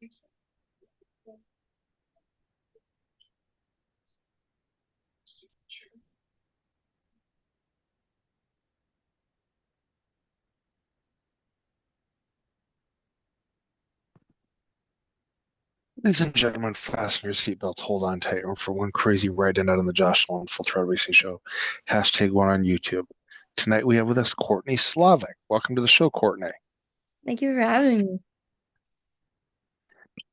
Ladies and gentlemen, fasten your seatbelts, hold on tight, and for one crazy ride tonight on the Josh Nolan Full Throttle Racing Show. Hashtag one on YouTube. Tonight we have with us Kourtney Slavick. Welcome to the show, Kourtney. Thank you for having me.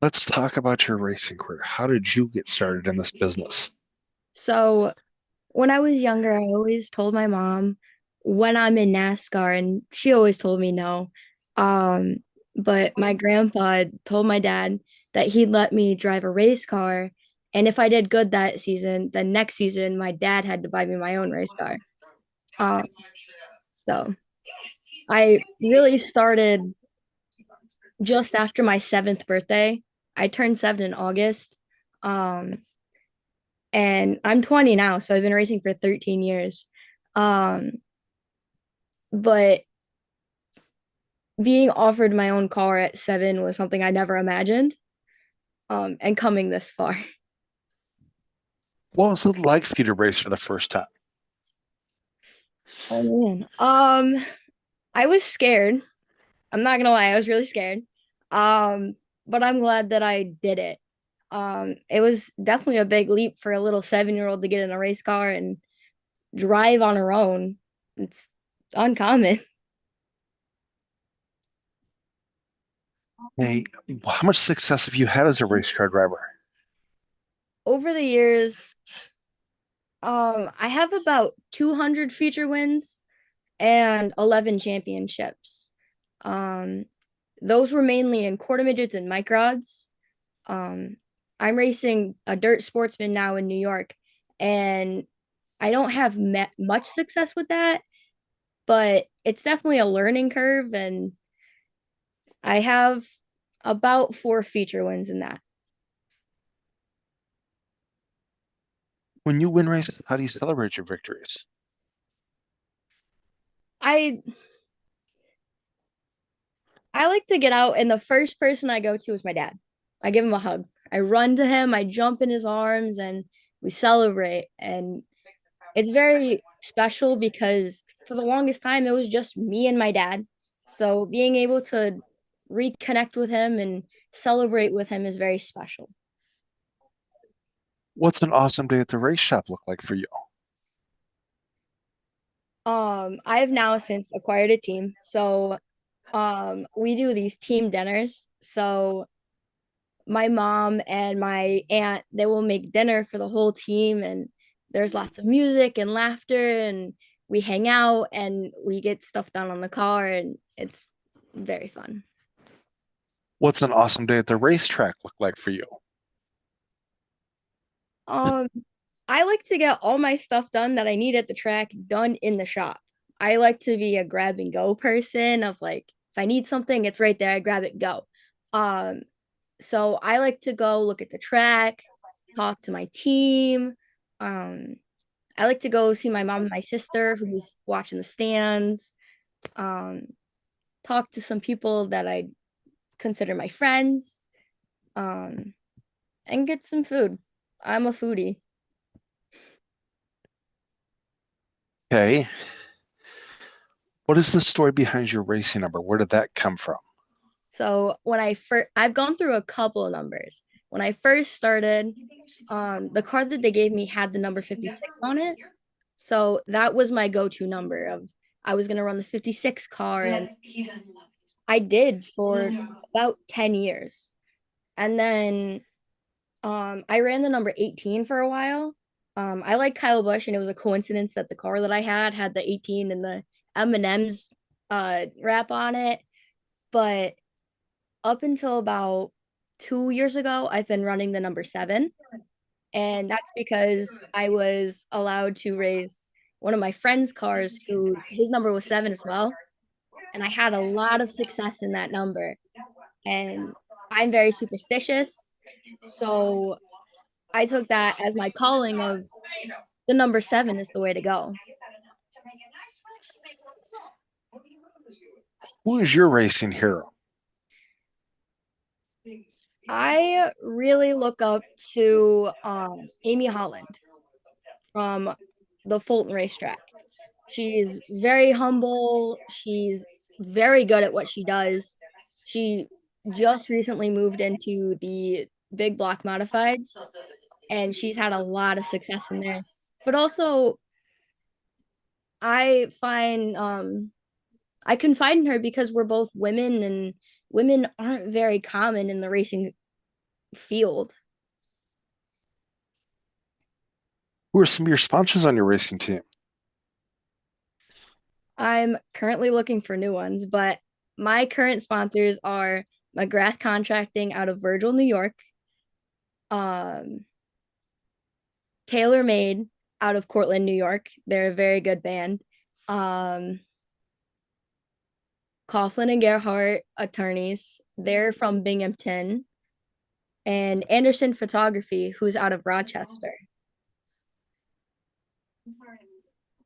Let's talk about your racing career. How did you get started in this business? So, when I was younger, I always told my mom when I'm in NASCAR, and she always told me no. Um, but my grandpa told my dad that he'd let me drive a race car, and if I did good that season, the next season, my dad had to buy me my own race car. Um, so I really started just after my seventh birthday. I turned 7 in August. Um, and I'm 20 now, so I've been racing for 13 years. Um, but being offered my own car at 7 was something I never imagined. And coming this far. What was it like for you to race for the first time? Oh man. I was scared. I'm not gonna lie, I was really scared. Um, but I'm glad that I did it. It was definitely a big leap for a little 7-year-old to get in a race car and drive on her own. It's uncommon. Hey, how much success have you had as a race car driver? Over the years, I have about 200 feature wins and 11 championships. Um, those were mainly in quarter midgets and microds. Um, I'm racing a dirt sportsman now in New York, and I don't have much success with that, but it's definitely a learning curve, and I have about 4 feature wins in that. When you win races, how do you celebrate your victories? I I like to get out, and the first person I go to is my dad. I give him a hug. I run to him, I jump in his arms, and we celebrate. And it's very special because for the longest time, it was just me and my dad. So being able to reconnect with him and celebrate with him is very special. What's an awesome day at the race shop look like for you? I have now since acquired a team. So we do these team dinners. So my mom and my aunt, they will make dinner for the whole team, and there's lots of music and laughter, and we hang out and we get stuff done on the car, and it's very fun. What's an awesome day at the racetrack look like for you? um I like to get all my stuff done that I need at the track done in the shop. I like to be a grab and go person of like if I need something, it's right there, I grab it, go. um so I like to go look at the track, talk to my team. um I like to go see my mom and my sister who's watching the stands. Um, talk to some people that I consider my friends. Um, and get some food. I'm a foodie. Okay. What is the story behind your racing number? Where did that come from? So when I've gone through a couple of numbers. When I first started, the card that they gave me had the number 56 on it. So that was my go-to number of I was gonna run the 56 car, and I did for about 10 years. And then I ran the number 18 for a while. I like Kyle Busch, and it was a coincidence that the car that I had the 18 and the M&M's wrap on it. But up until about 2 years ago, I've been running the number 7, and that's because I was allowed to race one of my friend's cars, whose his number was 7 as well, and I had a lot of success in that number. And I'm very superstitious, so I took that as my calling of the number 7 is the way to go. Who is your racing hero? I really look up to Amy Holland from the Fulton racetrack. She's very humble. She's very good at what she does. She just recently moved into the big block modifieds, and she's had a lot of success in there. But also, I find I confide in her because we're both women, and women aren't very common in the racing field. Who are some of your sponsors on your racing team? I'm currently looking for new ones, but my current sponsors are McGrath Contracting out of Virgil, New York, um, Tailor Made out of Cortland, New York. They're a very good band. Um, Coughlin and Gerhart attorneys. They're from Binghamton. And Anderson Photography, who's out of Rochester.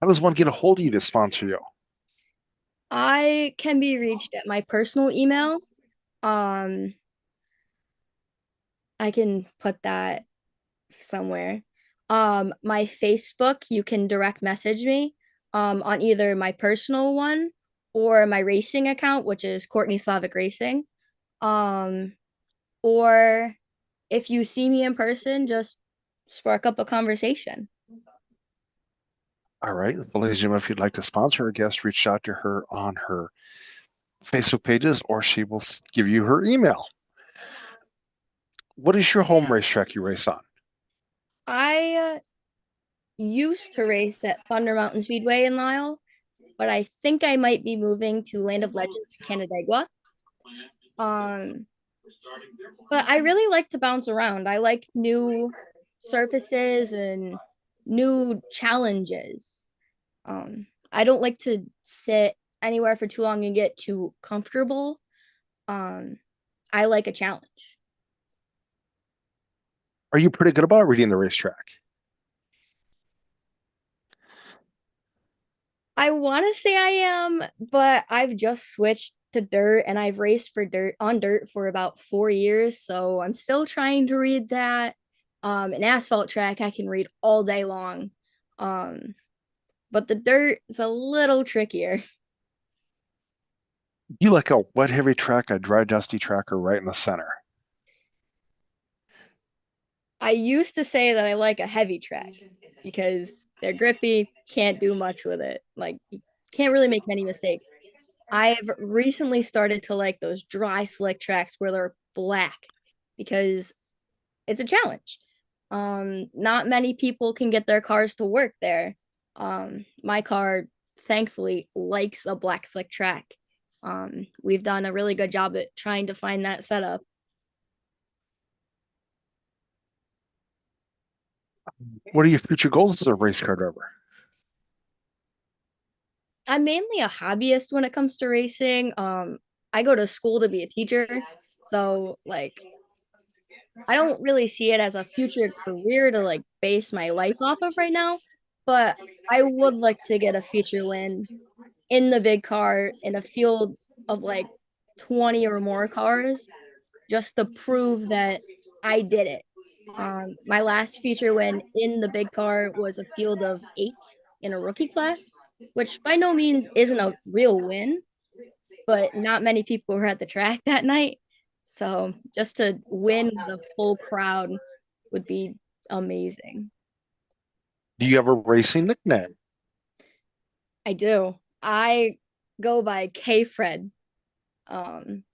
How does one get a hold of you to sponsor you? I can be reached at my personal email. Um, I can put that somewhere. My Facebook, you can direct message me on either my personal one or my racing account, which is Kourtney Slavick Racing. Um, or if you see me in person, just spark up a conversation. All right. Well, ladies and gentlemen, if you'd like to sponsor a guest, reach out to her on her Facebook pages or she will give you her email. What is your home racetrack you race on? I used to race at Thunder Mountain Speedway in Lisle, but I think I might be moving to Land of Legends in Canandaigua. Um, but I really like to bounce around. I like new surfaces and new challenges. I don't like to sit anywhere for too long and get too comfortable. Um, I like a challenge. Are you pretty good about reading the racetrack? I want to say I am, but I've just switched to dirt and I've raced for dirt on dirt for about 4 years, so I'm still trying to read that. An asphalt track I can read all day long. Um, but the dirt is a little trickier. You like a wet, heavy track, a dry, dusty track, or right in the center? I used to say that I like a heavy track because they're grippy, can't do much with it. Like you can't really make many mistakes. I've recently started to like those dry slick tracks where they're black because it's a challenge. Not many people can get their cars to work there. My car thankfully likes a black slick track. We've done a really good job at trying to find that setup. What are your future goals as a race car driver? I'm mainly a hobbyist when it comes to racing. I go to school to be a teacher, so like I don't really see it as a future career to like base my life off of right now, but I would like to get a feature win in the big car in a field of like 20 or more cars just to prove that I did it. My last feature win in the big car was a field of 8 in a rookie class, which by no means isn't a real win, but not many people were at the track that night. So just to win the full crowd would be amazing. Do you have a racing nickname? I do. I go by K Fred. Um,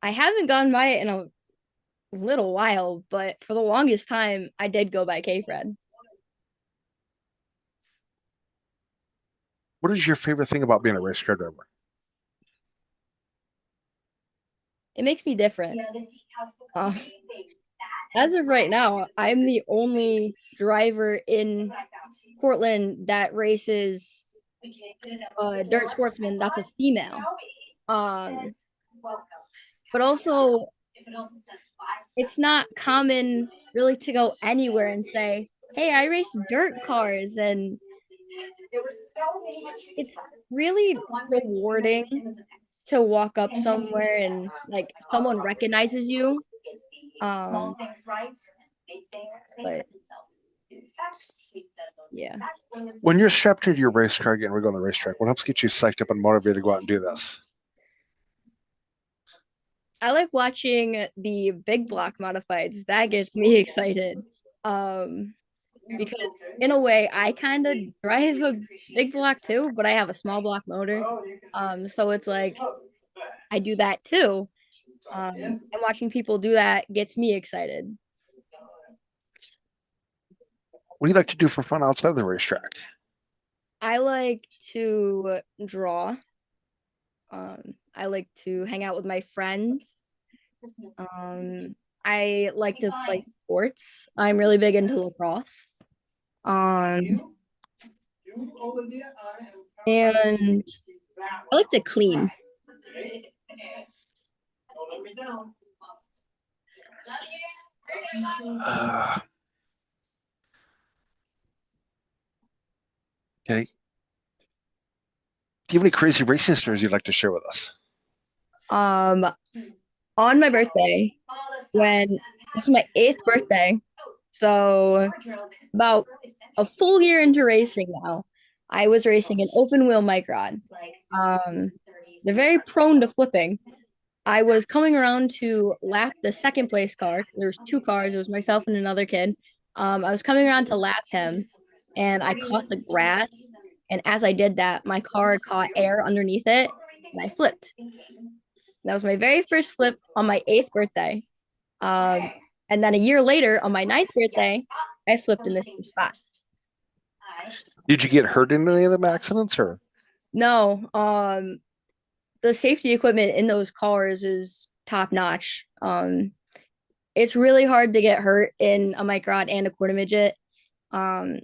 I haven't gone by it in a little while, but for the longest time, I did go by K Fred. What is your favorite thing about being a race car driver? It makes me different. Uh, as of right now, I'm the only driver in Portland that races dirt sportsman that's a female. Um, but also, it's not common really to go anywhere and say, "Hey, I race dirt cars," and it's really rewarding to walk up somewhere and like someone recognizes you. Um, but yeah, When you're strapped into your race car again, we go on the racetrack. What helps get you psyched up and motivated to go out and do this? I like watching the big block modifieds. That gets me excited. Um, because in a way, I kind of drive a big block too, but I have a small block motor. So it's like I do that too. And watching people do that gets me excited. What do you like to do for fun outside of the racetrack? I like to draw. I like to hang out with my friends. Um, I like to play sports. I'm really big into lacrosse. Um, and I like to clean. Uh, okay. Do you have any crazy racing stories you'd like to share with us? Um, on my birthday, when this is my eighth birthday, so about a full year into racing now, I was racing an open wheel microd. Um, they're very prone to flipping. I was coming around to lap the second place car. There was two cars. It was myself and another kid. I was coming around to lap him, and I caught the grass. And as I did that, my car caught air underneath it, and I flipped. That was my very first flip on my eighth birthday. Um, and then a year later, on my ninth birthday, I flipped in the same spot. Did you get hurt in any of them accidents or? No, the safety equipment in those cars is top notch. It's really hard to get hurt in a microd and a quarter midget. Um,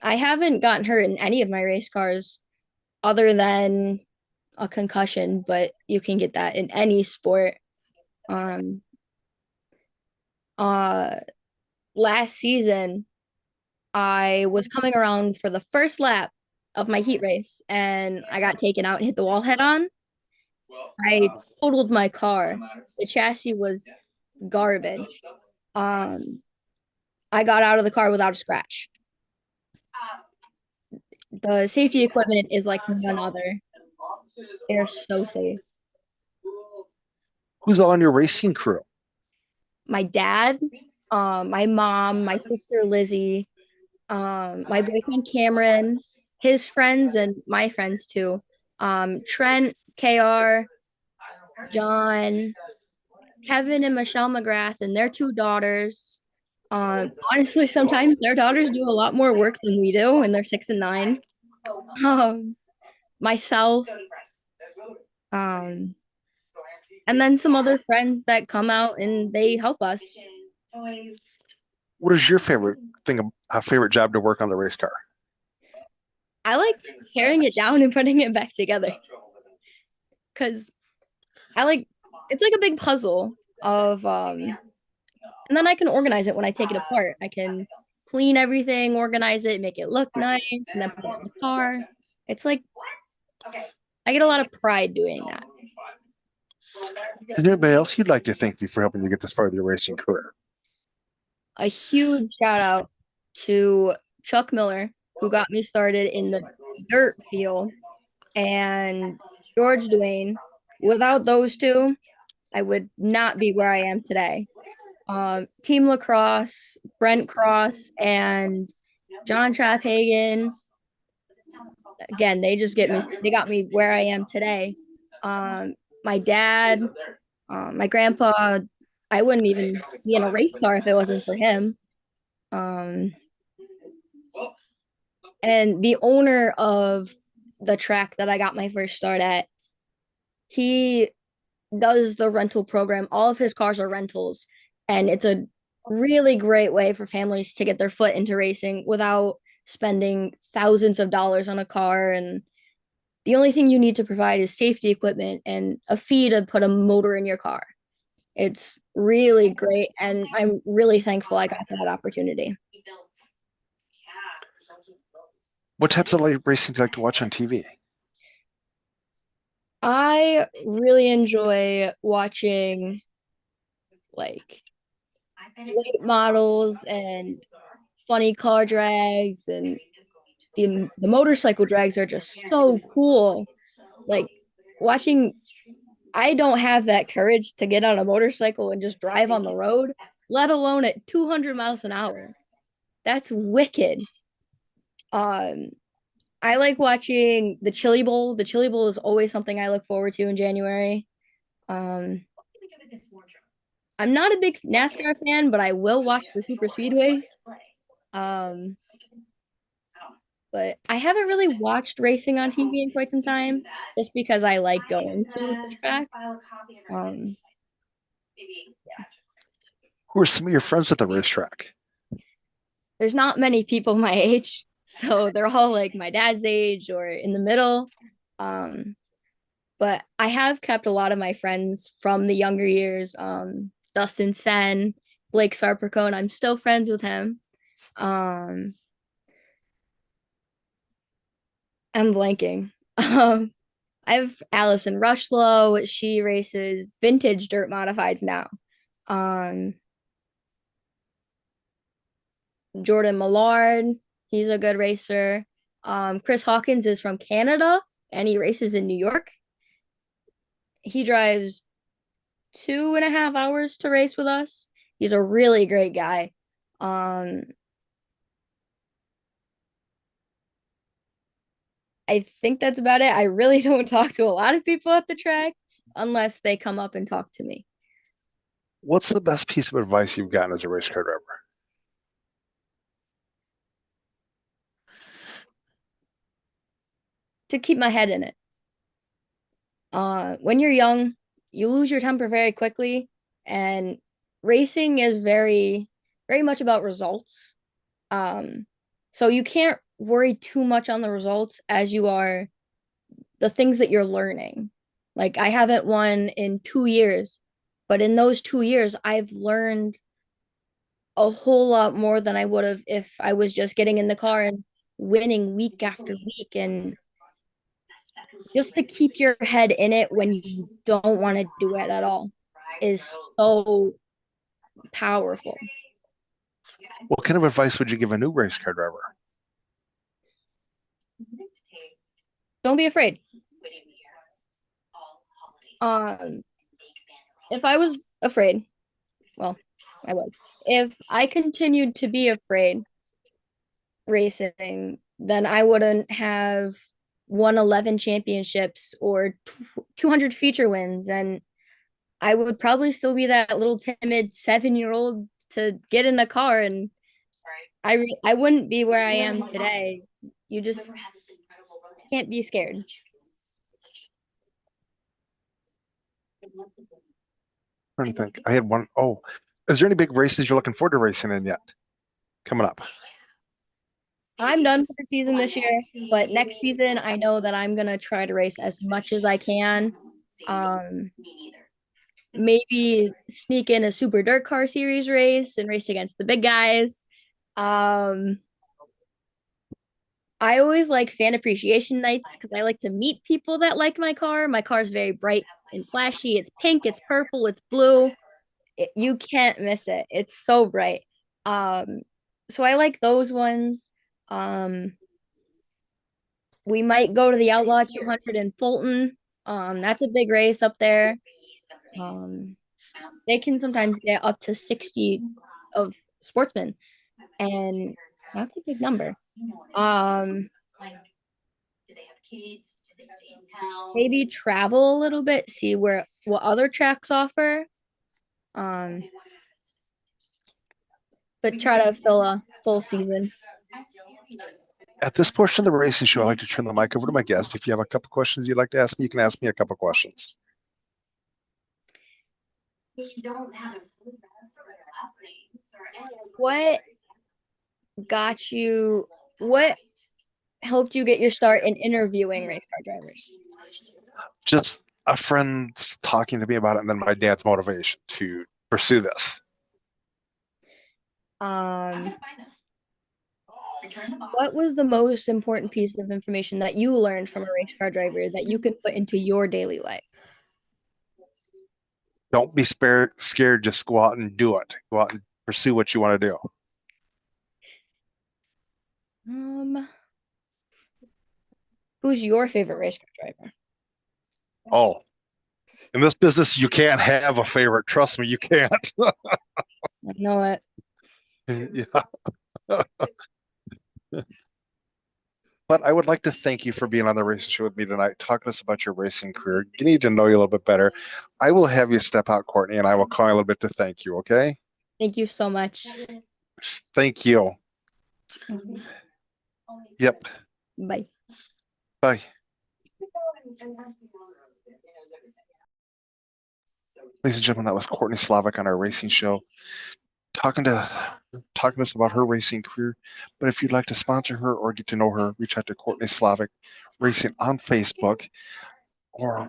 I haven't gotten hurt in any of my race cars other than a concussion, but you can get that in any sport. Um, uh, Last season, I was coming around for the first lap of my heat race and I got taken out and hit the wall head on. I totaled my car. The chassis was garbage. Um, I got out of the car without a scratch. The safety equipment is like none other. They're so safe. Who's all on your racing crew? My dad, my mom, my sister Lizzie, my boyfriend Cameron, his friends, and my friends too. Trent, KR, John, Kevin, and Michelle McGrath, and their two daughters. Honestly, sometimes their daughters do a lot more work than we do, and they're 6 and 9. Um, Myself, um, and then some other friends that come out and they help us. What is your favorite thing, a favorite job to work on the race car? I like tearing it down and putting it back together because I like it's like a big puzzle of and then I can organize it when I take it apart. I can clean everything, organize it, make it look nice, and then put it in the car. It's like I get a lot of pride doing that. Is there anybody else you'd like to thank you for helping you get this far of your racing career? A huge shout out to Chuck Miller, who got me started in the dirt field, and George Duane. Without those two, I would not be where I am today. Team Lacrosse, Brent Cross, and John Traphagen. Again, they got me where I am today. My dad, my grandpa, I wouldn't even be in a race car if it wasn't for him. Um, and the owner of the track that I got my first start at, he does the rental program. All of his cars are rentals, and it's a really great way for families to get their foot into racing without spending thousands of dollars on a car. And the only thing you need to provide is safety equipment and a fee to put a motor in your car. It's really great, and I'm really thankful I got that opportunity. What types of racing do you like to watch on TV? I really enjoy watching like late models and funny car drags, and the motorcycle drags are just so cool. Like watching, I don't have that courage to get on a motorcycle and just drive on the road, let alone at 200 miles an hour. That's wicked. Um, I like watching the Chili Bowl. The Chili Bowl is always something I look forward to in January. Um, I'm not a big NASCAR fan, but I will watch the super speedways. Um, but I haven't really watched racing on TV in quite some time, just because I like going to the track. Um, Who are some of your friends at the racetrack? there's not many people my age, so they're all like my dad's age or in the middle. Um, but I have kept a lot of my friends from the younger years. Dustin Sen, Blake Sarpercone, I'm still friends with him. Um, I'm blanking. I have Allison Rushlow. She races vintage dirt modifieds now. Um, Jordan Millard, he's a good racer. Chris Hawkins is from Canada and he races in New York. He drives 2.5 hours to race with us. He's a really great guy. Um, I think that's about it. I really don't talk to a lot of people at the track unless they come up and talk to me. What's the best piece of advice you've gotten as a race car driver? To keep my head in it. When you're young, you lose your temper very quickly, and racing is very much about results. Um, so you can't worry too much on the results as you are the things that you're learning. Like I haven't won in 2 years, but in those 2 years, I've learned a whole lot more than I would have if I was just getting in the car and winning week after week. And just to keep your head in it when you don't want to do it at all is so powerful. What kind of advice would you give a new race car driver? Don't be afraid. Um, if I was afraid, well, I was. If I continued to be afraid racing, then I wouldn't have won 11 championships or 200 feature wins, and I would probably still be that little timid 7-year old to get in a car, and I wouldn't be where I am today. You just can't be scared. I don't think I had one. Oh, is there any big races you're looking forward to racing in yet? Coming up. I'm done for the season this year, but next season I know that I'm gonna try to race as much as I can. Um, Maybe sneak in a super dirt car series race and race against the big guys. Um, I always like fan appreciation nights because I like to meet people that like my car. My car is very bright and flashy. It's pink, it's purple, it's blue. You can't miss it. It's so bright. Um, so I like those ones. Um, we might go to the Outlaw 200 in Fulton. That's a big race up there. Um, they can sometimes get up to 60 of sportsmen, and that's a big number. Um, Maybe travel a little bit, see where what other tracks offer. Um, but try to fill a full season. At this portion of the racing show, I like to turn the mic over to my guest. If you have a couple questions you'd like to ask me, you can ask me a couple questions. What got you? What helped you get your start in interviewing race car drivers? Just a friend's talking to me about it, and then my dad's motivation to pursue this. Um, What was the most important piece of information that you learned from a race car driver that you can put into your daily life? Don't be scared. Just go out and do it. Go out and pursue what you want to do. Um, who's your favorite race car driver? Oh, in this business, you can't have a favorite. Trust me, you can't. I know it. Yeah. But I would like to thank you for being on the racing show with me tonight, talking to us about your racing career. You need to know you a little bit better. I will have you step out, Kourtney, and I will call you a little bit to thank you, okay? Thank you so much. Thank you. Okay. Yep. Bye. Bye. Ladies and gentlemen, that was Kourtney Slavick on our racing show, talking to us about her racing career. But if you'd like to sponsor her or get to know her, reach out to Kourtney Slavick Racing on Facebook, or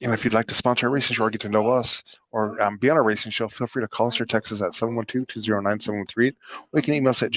if you'd like to sponsor a racing show or get to know us, or be on a racing show, feel free to call us or text us at 712-209-713, or you can email us at